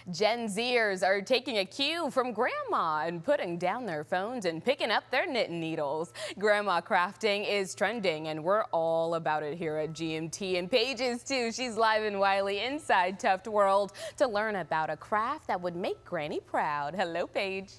Gen Zers are taking a cue from Grandma and putting down their phones and picking up their knitting needles. Grandma crafting is trending, and we're all about it here at GMT. And Paige is too. She's live in Wylie inside Tuft World to learn about a craft that would make Granny proud. Hello, Paige.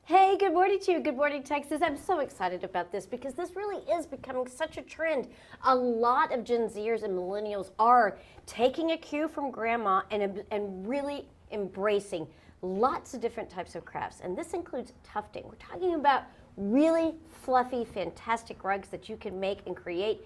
Hey, good morning to you. Good morning, Texas. I'm so excited about this because this really is becoming such a trend. A lot of Gen Zers and millennials are taking a cue from Grandma and really embracing lots of different types of crafts. And this includes tufting. We're talking about really fluffy, fantastic rugs that you can make and create.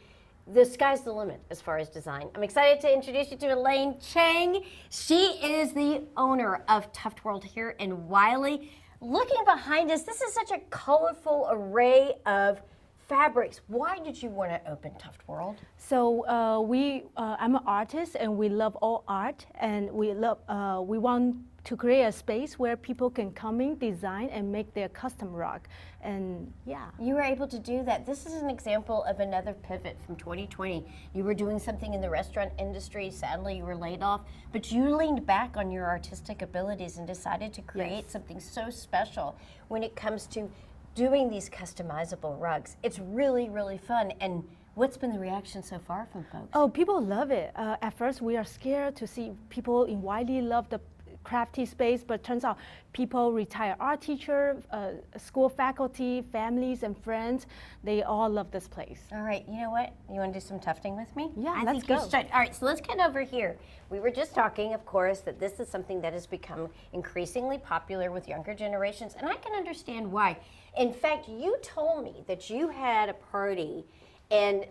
The sky's the limit as far as design. I'm excited to introduce you to Elaine Chang. She is the owner of Tuft World here in Wylie. Looking behind us, this is such a colorful array of fabrics. Why did you want to open Tuft World? So I'm an artist, and we love all art, and we want to create a space where people can come in, design, and make their custom rug. And yeah. You were able to do that. This is an example of another pivot from 2020. You were doing something in the restaurant industry. Sadly, you were laid off, but you leaned back on your artistic abilities and decided to create something so special when it comes to doing these customizable rugs. It's really, really fun. And what's been the reaction so far from folks? Oh, people love it. At first, we are scared to see people in Wylie love the crafty space, but turns out people, retired art teacher, school faculty, families and friends, they all love this place. All right, you know what? You want to do some tufting with me? Yeah, let's go. All right, so let's get over here. We were just talking, of course, that this is something that has become increasingly popular with younger generations, and I can understand why. In fact, you told me that you had a party, and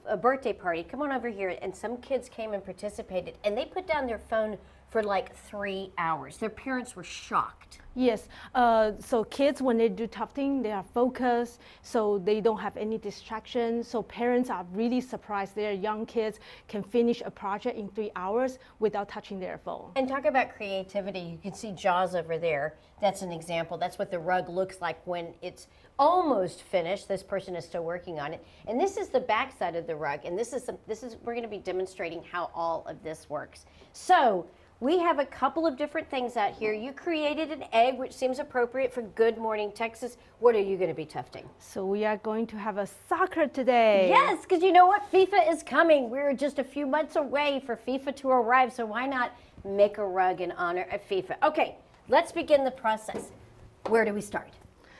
a birthday party, come on over here, and some kids came and participated, and they put down their phone for like 3 hours. Their parents were shocked. Yes, so kids, when they do tufting, they are focused, so they don't have any distractions. So parents are really surprised their young kids can finish a project in 3 hours without touching their phone. And talk about creativity. You can see Jaws over there. That's an example. That's what the rug looks like when it's almost finished. This person is still working on it. And this is the back side of the rug. And we're going to be demonstrating how all of this works. So we have a couple of different things out here. You created an egg, which seems appropriate for Good Morning Texas. What are you going to be tufting? So we are going to have a soccer today. Yes, because you know what? FIFA is coming. We're just a few months away for FIFA to arrive, so why not make a rug in honor of FIFA? Okay, let's begin the process. Where do we start?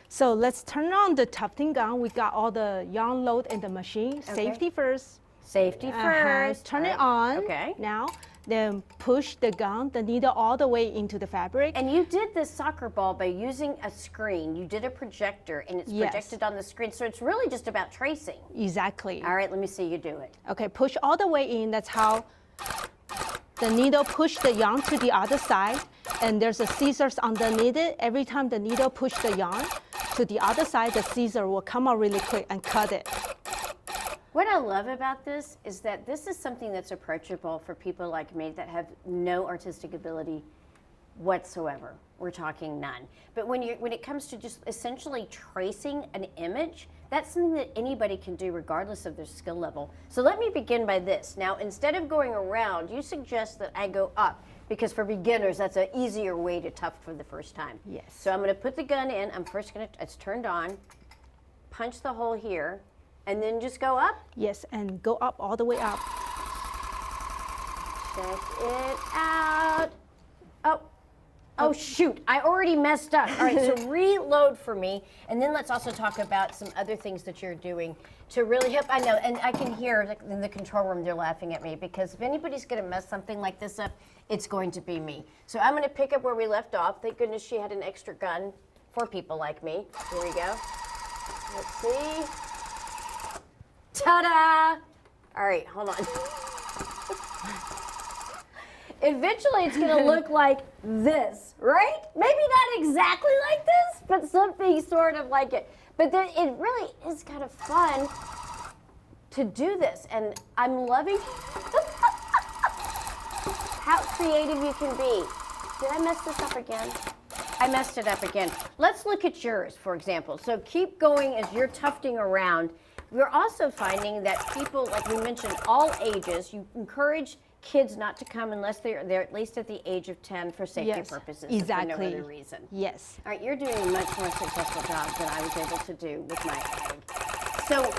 So let's turn on the tufting gun. We got all the yarn load in the machine. Okay. Safety first. Safety first. Turn it on. Okay. Now, then push the gun, the needle all the way into the fabric. And you did this soccer ball by using a screen. You did a projector, and it's projected on the screen. So it's really just about tracing. Exactly. All right, let me see you do it. Okay, push all the way in. That's how the needle push the yarn to the other side. And there's a scissors underneath it. Every time the needle push the yarn to the other side, the scissor will come out really quick and cut it. What I love about this is that this is something that's approachable for people like me that have no artistic ability whatsoever. We're talking none. But when it comes to just essentially tracing an image, that's something that anybody can do regardless of their skill level. So let me begin by this. Now, instead of going around, you suggest that I go up, because for beginners, that's an easier way to tuft for the first time. Yes. So I'm going to put the gun in. I'm first going to, it's turned on, punch the hole here, and then just go up? Yes, and go up all the way up. Check it out. Oh shoot, I already messed up. All right, so reload for me, and then let's also talk about some other things that you're doing to really help. I know, and I can hear in the control room they're laughing at me, because if anybody's gonna mess something like this up, it's going to be me. So I'm gonna pick up where we left off. Thank goodness she had an extra gun for people like me. Here we go. Let's see. Ta-da! All right, hold on. Eventually it's gonna look like this, right? Maybe not exactly like this, but something sort of like it. But then it really is kind of fun to do this, and I'm loving how creative you can be. Did I mess this up again? I messed it up again. Let's look at yours, for example. So keep going as you're tufting around. We're also finding that people, like we mentioned, all ages, you encourage kids not to come unless they're at least at the age of 10 for safety Yes, purposes, exactly. if for no other reason. Yes. All right, you're doing a much more successful job than I was able to do with my egg. So,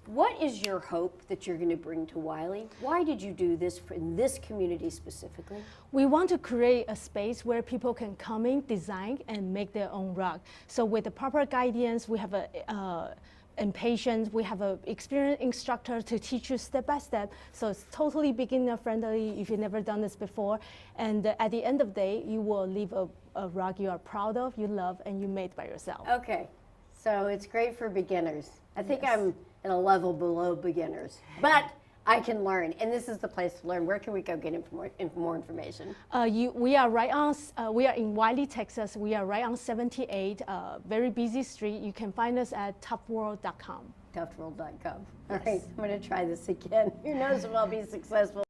what is your hope that you're going to bring to Wylie? Why did you do this in this community specifically? We want to create a space where people can come in, design, and make their own rug. So with the proper guidance, we have and patience, we have an experienced instructor to teach you step by step. So it's totally beginner friendly if you've never done this before. And at the end of the day, you will leave a rug you are proud of, you love, and you made by yourself. Okay, so it's great for beginners. I think Yes. I'm at a level below beginners, but I can learn, and this is the place to learn. Where can we go get more information? We are right on. We are in Wylie, Texas. We are right on 78, very busy street. You can find us at tuftworld.com. Tuftworld.com. All right, I'm going to try this again. Who knows if I'll be successful.